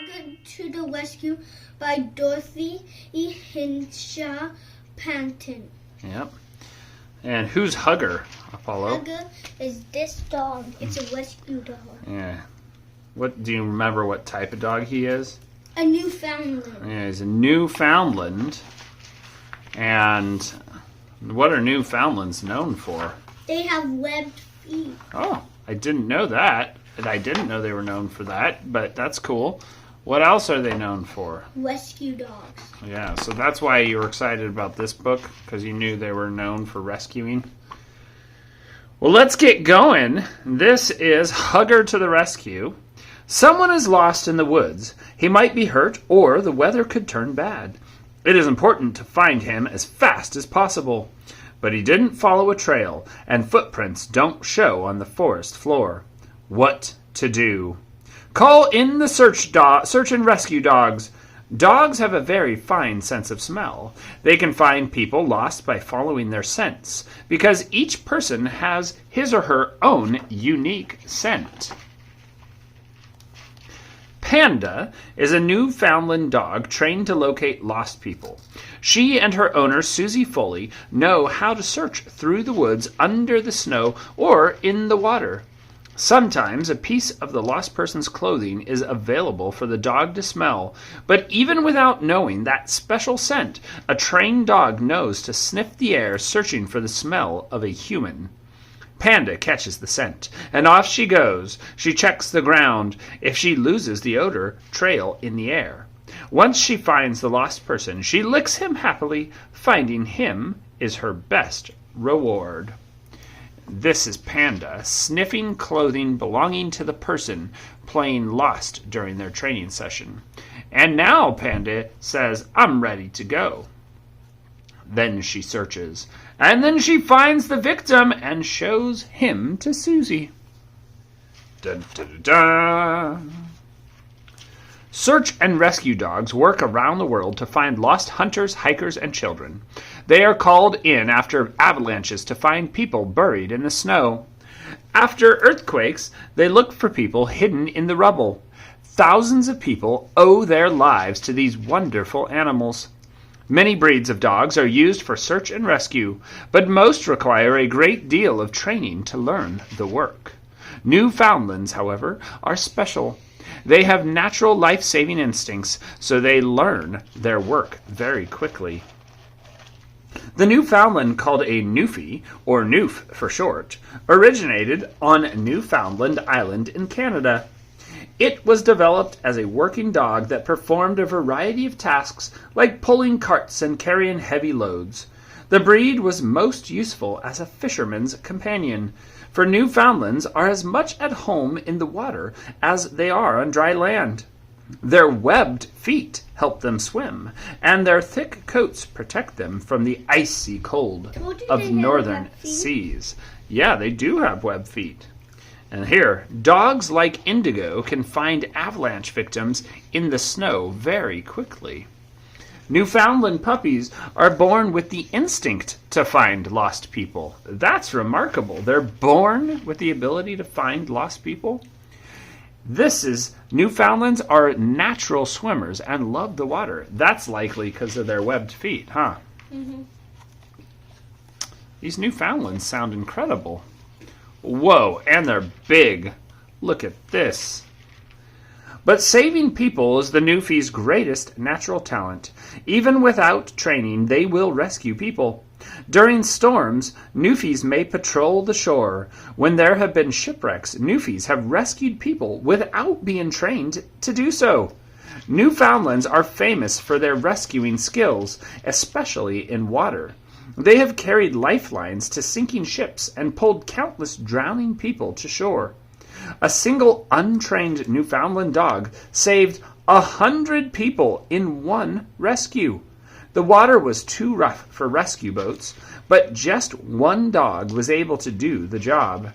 Hugger to the Rescue by Dorothy Hinshaw Panton. Yep. And who's Hugger, Apollo? Hugger is this dog. It's a rescue dog. Yeah. What do you remember what type of dog he is? A Newfoundland. Yeah, he's a Newfoundland. And what are Newfoundlands known for? They have webbed feet. Oh, I didn't know that. And I didn't know they were known for that, but that's cool. What else are they known for? Rescue dogs. Yeah, so that's why you were excited about this book, because you knew they were known for rescuing. Well, let's get going. This is Hugger to the Rescue. Someone is lost in the woods. He might be hurt, or the weather could turn bad. It is important to find him as fast as possible. But he didn't follow a trail, and footprints don't show on the forest floor. What to do? Call in the search and rescue dogs. Dogs have a very fine sense of smell. They can find people lost by following their scents, because each person has his or her own unique scent. Panda is a Newfoundland dog trained to locate lost people. She and her owner, Susie Foley, know how to search through the woods, under the snow, or in the water. Sometimes a piece of the lost person's clothing is available for the dog to smell, but even without knowing that special scent, a trained dog knows to sniff the air searching for the smell of a human. Panda catches the scent, and off she goes. She checks the ground. If she loses the odor, trail in the air. Once she finds the lost person, she licks him happily. Finding him is her best reward. This is Panda sniffing clothing belonging to the person playing lost during their training session. And now Panda says, "I'm ready to go." Then she searches, and then she finds the victim and shows him to Susie. Dun, dun, dun, dun. Search and rescue dogs work around the world to find lost hunters, hikers, and children. They are called in after avalanches to find people buried in the snow. After earthquakes, they look for people hidden in the rubble. Thousands of people owe their lives to these wonderful animals. Many breeds of dogs are used for search and rescue, but most require a great deal of training to learn the work. Newfoundlands, however, are special. They have natural life-saving instincts, so they learn their work very quickly. The Newfoundland, called a Newfie, or Newf for short, originated on Newfoundland Island in Canada. It was developed as a working dog that performed a variety of tasks like pulling carts and carrying heavy loads. The breed was most useful as a fisherman's companion, for Newfoundlands are as much at home in the water as they are on dry land. Their webbed feet help them swim, and their thick coats protect them from the icy cold of northern seas. Yeah, they do have webbed feet. And here, dogs like Indigo can find avalanche victims in the snow very quickly. Newfoundland puppies are born with the instinct to find lost people. That's remarkable. They're born with the ability to find lost people. Newfoundlands are natural swimmers and love the water. That's likely because of their webbed feet, huh? Mm-hmm. These Newfoundlands sound incredible. Whoa, and they're big. Look at this. But saving people is the Newfie's greatest natural talent. Even without training, they will rescue people. During storms, Newfies may patrol the shore. When there have been shipwrecks, Newfies have rescued people without being trained to do so. Newfoundlands are famous for their rescuing skills, especially in water. They have carried lifelines to sinking ships and pulled countless drowning people to shore. A single untrained Newfoundland dog saved 100 people in one rescue. The water was too rough for rescue boats, but just one dog was able to do the job.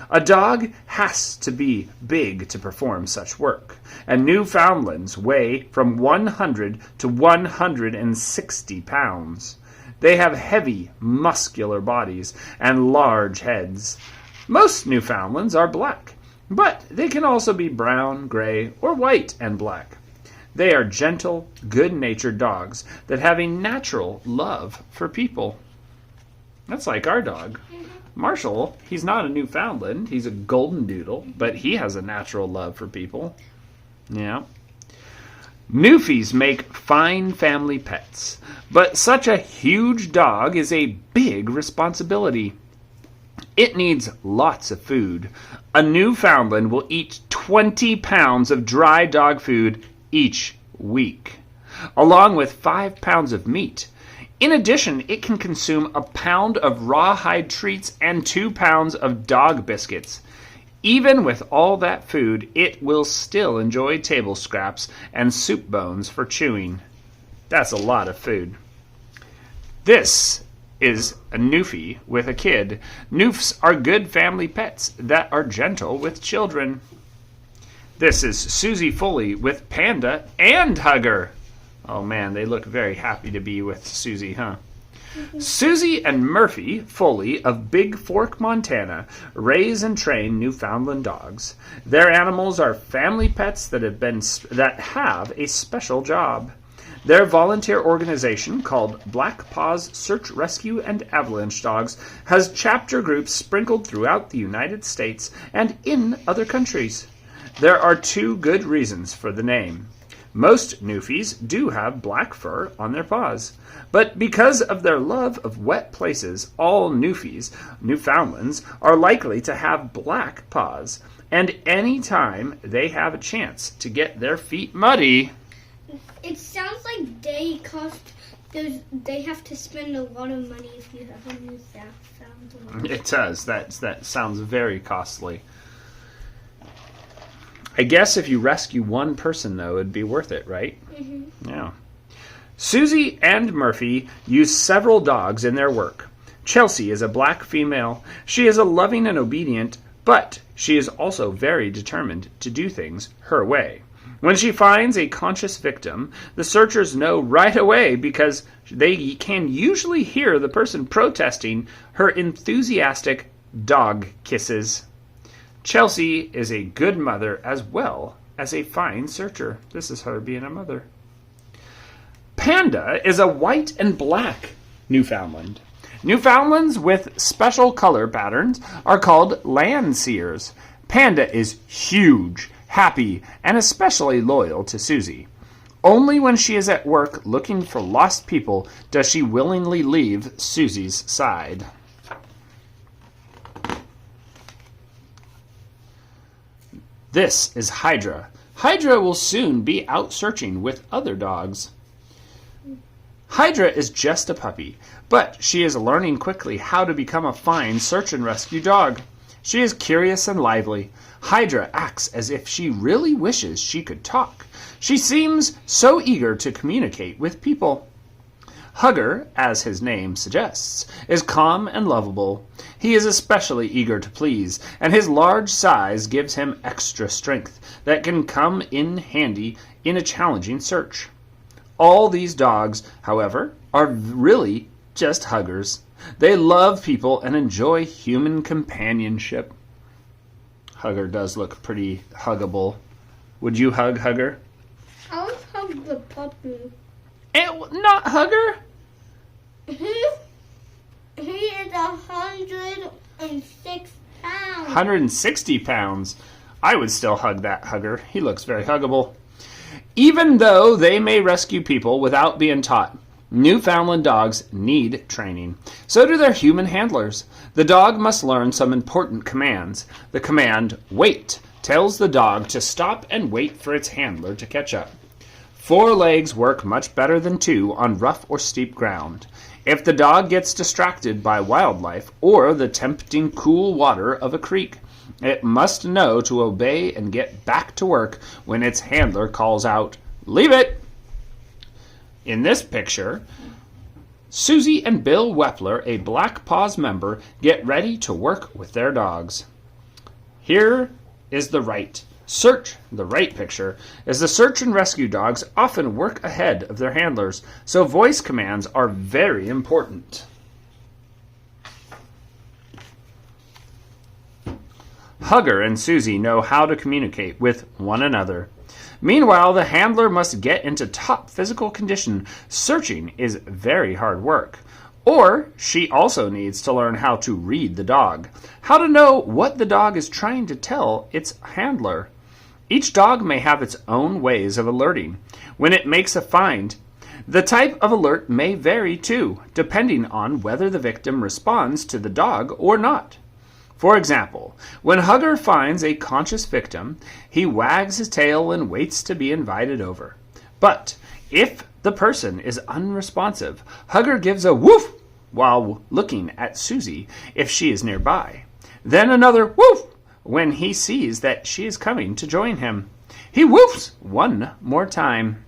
A dog has to be big to perform such work, and Newfoundlands weigh from 100 to 160 pounds. They have heavy, muscular bodies and large heads. Most Newfoundlands are black, but they can also be brown, gray, or white and black. They are gentle, good-natured dogs that have a natural love for people. That's like our dog. Marshall, he's not a Newfoundland. He's a golden doodle, but he has a natural love for people. Yeah. Newfies make fine family pets, but such a huge dog is a big responsibility. It needs lots of food. A Newfoundland will eat 20 pounds of dry dog food each week, along with 5 pounds of meat. In addition, it can consume a pound of rawhide treats and 2 pounds of dog biscuits. Even with all that food, it will still enjoy table scraps and soup bones for chewing. That's a lot of food. This is a Newfie with a kid. Newfs are good family pets that are gentle with children. This is Susie Foley with Panda and Hugger. Oh man, they look very happy to be with Susie, huh? Susie and Murphy Foley of Big Fork, Montana, raise and train Newfoundland dogs. Their animals are family pets that have a special job. Their volunteer organization, called Black Paws Search, Rescue, and Avalanche Dogs, has chapter groups sprinkled throughout the United States and in other countries. There are 2 good reasons for the name. Most Newfies do have black fur on their paws, but because of their love of wet places, all Newfoundlands, are likely to have black paws, and any time they have a chance to get their feet muddy. It sounds like they have to spend a lot of money if you have a Newfoundland. It does. That sounds very costly. I guess if you rescue one person, though, it'd be worth it, right? Mm-hmm. Yeah. Susie and Murphy use several dogs in their work. Chelsea is a black female. She is a loving and obedient, but she is also very determined to do things her way. When she finds a conscious victim, the searchers know right away because they can usually hear the person protesting her enthusiastic dog kisses. Chelsea is a good mother as well as a fine searcher. This is her being a mother. Panda is a white and black Newfoundland. Newfoundlands with special color patterns are called Landseers. Panda is huge, happy, and especially loyal to Susie. Only when she is at work looking for lost people does she willingly leave Susie's side. This is Hydra. Hydra will soon be out searching with other dogs. Hydra is just a puppy, but she is learning quickly how to become a fine search and rescue dog. She is curious and lively. Hydra acts as if she really wishes she could talk. She seems so eager to communicate with people. Hugger, as his name suggests, is calm and lovable. He is especially eager to please, and his large size gives him extra strength that can come in handy in a challenging search. All these dogs, however, are really just huggers. They love people and enjoy human companionship. Hugger does look pretty huggable. Would you hug Hugger? I would hug the puppy. Not Hugger? He is 106 pounds. 160 pounds. I would still hug that Hugger. He looks very huggable. Even though they may rescue people without being taught, Newfoundland dogs need training. So do their human handlers. The dog must learn some important commands. The command, wait, tells the dog to stop and wait for its handler to catch up. 4 legs work much better than 2 on rough or steep ground. If the dog gets distracted by wildlife or the tempting cool water of a creek, it must know to obey and get back to work when its handler calls out, "Leave it!" In this picture, Susie and Bill Wepler, a Black Paws member, get ready to work with their dogs. Here is the right picture is the search and rescue dogs often work ahead of their handlers, so voice commands are very important. Hugger and Susie know how to communicate with one another. Meanwhile, the handler must get into top physical condition. Searching is very hard work. Or she also needs to learn how to read the dog, how to know what the dog is trying to tell its handler. Each dog may have its own ways of alerting when it makes a find. The type of alert may vary too, depending on whether the victim responds to the dog or not. For example, when Hugger finds a conscious victim, he wags his tail and waits to be invited over. But if the person is unresponsive, Hugger gives a woof while looking at Susie if she is nearby. Then another woof when he sees that she is coming to join him. He woofs one more time.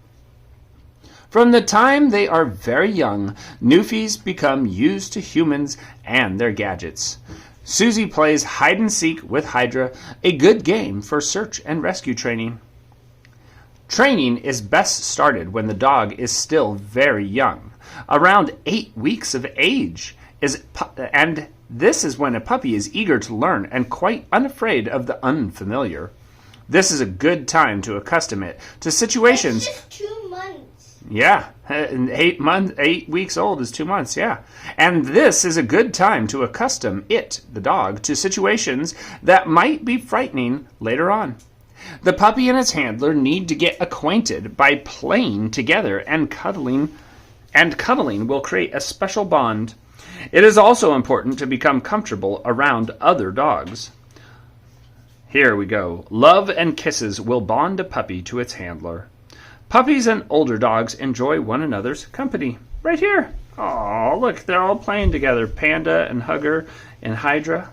From the time they are very young, Newfies become used to humans and their gadgets. Susie plays hide-and-seek with Hydra, a good game for search and rescue training. Training is best started when the dog is still very young, around 8 weeks of age, and this is when a puppy is eager to learn and quite unafraid of the unfamiliar. This is a good time to accustom it to situations. It's just 2 months. Yeah, 8 weeks old is 2 months, yeah. And this is a good time to accustom it, the dog, to situations that might be frightening later on. The puppy and its handler need to get acquainted by playing together, and cuddling will create a special bond. It is also important to become comfortable around other dogs. Here we go. Love and kisses will bond a puppy to its handler. Puppies and older dogs enjoy one another's company. Right here. Oh, look, they're all playing together. Panda and Hugger and Hydra.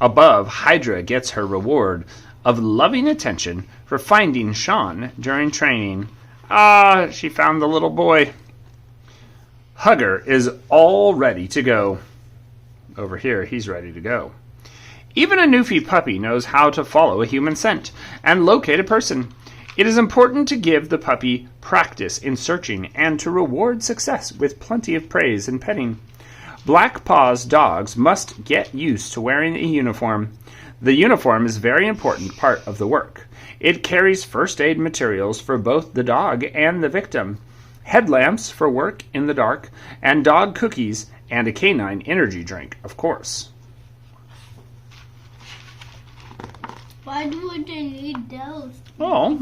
Above, Hydra gets her reward of loving attention for finding Sean during training. Ah, she found the little boy. Hugger is all ready to go. Over here, he's ready to go. Even a Newfie puppy knows how to follow a human scent and locate a person. It is important to give the puppy practice in searching and to reward success with plenty of praise and petting. Black Paws dogs must get used to wearing a uniform. The uniform is a very important part of the work. It carries first aid materials for both the dog and the victim, headlamps for work in the dark, and dog cookies and a canine energy drink, of course. Why would they need those? Oh,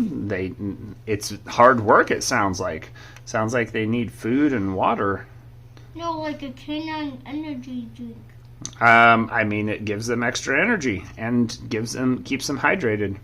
it's hard work, it sounds like. Sounds like they need food and water. No, like a canine energy drink. I mean, it gives them extra energy and keeps them hydrated.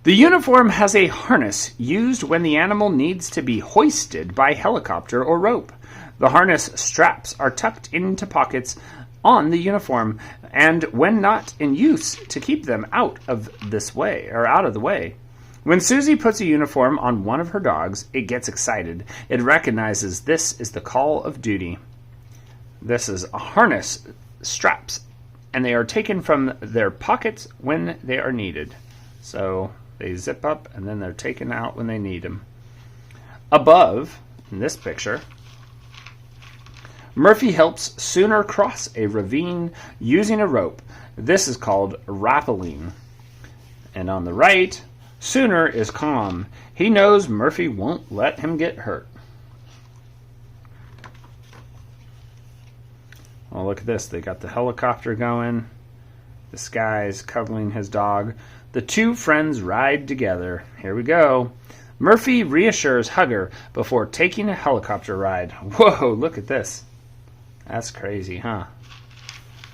The uniform has a harness used when the animal needs to be hoisted by helicopter or rope. The harness straps are tucked into pockets on the uniform, and when not in use, to keep them out of the way. When Susie puts a uniform on one of her dogs, it gets excited. It recognizes this is the call of duty. This is a harness straps, and they are taken from their pockets when they are needed. So they zip up, and then they're taken out when they need them. Above, in this picture, Murphy helps Sooner cross a ravine using a rope. This is called rappelling. And on the right, Sooner is calm. He knows Murphy won't let him get hurt. Oh, look at this. They got the helicopter going. This guy's cuddling his dog. The two friends ride together. Here we go. Murphy reassures Hugger before taking a helicopter ride. Whoa, look at this. That's crazy, huh?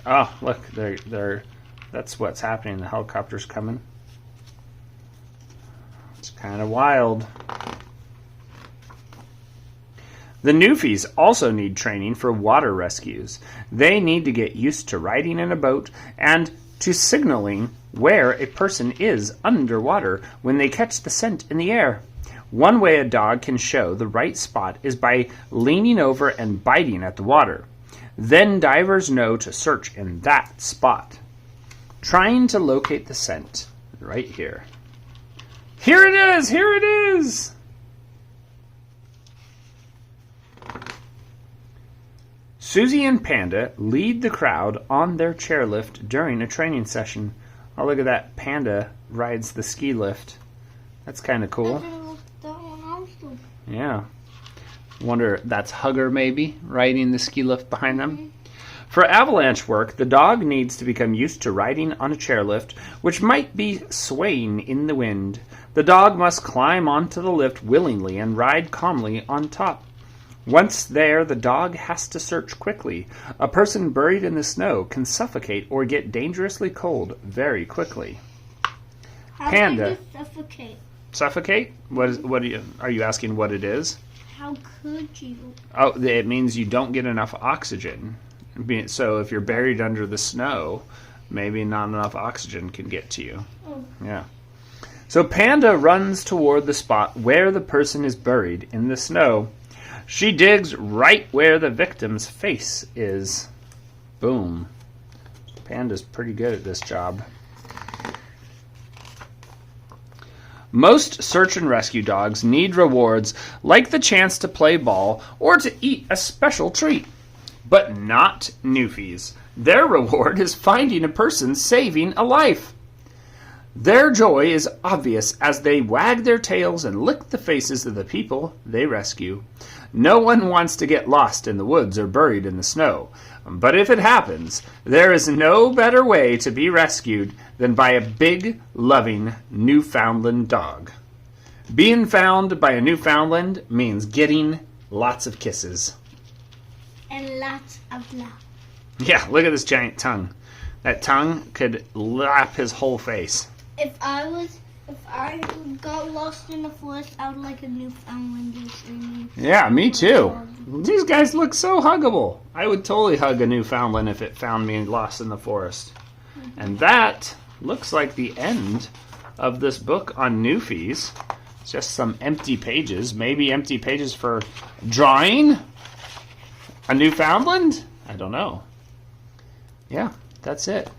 Oh, look, that's what's happening. The helicopter's coming. It's kind of wild. The Newfies also need training for water rescues. They need to get used to riding in a boat and to signaling where a person is underwater when they catch the scent in the air. One way a dog can show the right spot is by leaning over and biting at the water. Then divers know to search in that spot. Trying to locate the scent right here. Here it is! Here it is! Susie and Panda lead the crowd on their chairlift during a training session. Oh, look at that. Panda rides the ski lift. That's kind of cool. Yeah. Wonder, that's Hugger maybe, riding the ski lift behind them? For avalanche work, the dog needs to become used to riding on a chairlift, which might be swaying in the wind. The dog must climb onto the lift willingly and ride calmly on top. Once there, the dog has to search quickly. A person buried in the snow can suffocate or get dangerously cold very quickly. Panda. How could you suffocate? Suffocate? Are you asking what it is? How could you? Oh, it means you don't get enough oxygen. So if you're buried under the snow, maybe not enough oxygen can get to you. Oh. Yeah. So Panda runs toward the spot where the person is buried in the snow. She digs right where the victim's face is. Boom. Panda's pretty good at this job. Most search and rescue dogs need rewards like the chance to play ball or to eat a special treat. But not Newfies. Their reward is finding a person saving a life. Their joy is obvious as they wag their tails and lick the faces of the people they rescue. No one wants to get lost in the woods or buried in the snow. But if it happens, there is no better way to be rescued than by a big, loving Newfoundland dog. Being found by a Newfoundland means getting lots of kisses. And lots of love. Yeah, look at this giant tongue. That tongue could lap his whole face. If I got lost in the forest, I would like a Newfoundland to see me. Yeah, me too. These guys look so huggable. I would totally hug a Newfoundland if it found me lost in the forest. Mm-hmm. And that looks like the end of this book on Newfies. It's just some empty pages. Maybe empty pages for drawing a Newfoundland? I don't know. Yeah, that's it.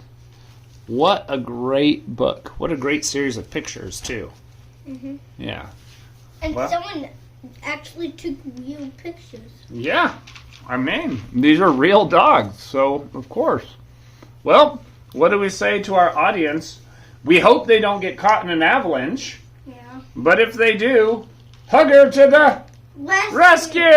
What a great book. What a great series of pictures, too. Mm-hmm. Yeah. And someone actually took real pictures. Yeah. I mean, these are real dogs, so of course. Well, what do we say to our audience? We hope they don't get caught in an avalanche. Yeah. But if they do, hug her to the rescue! Rescue!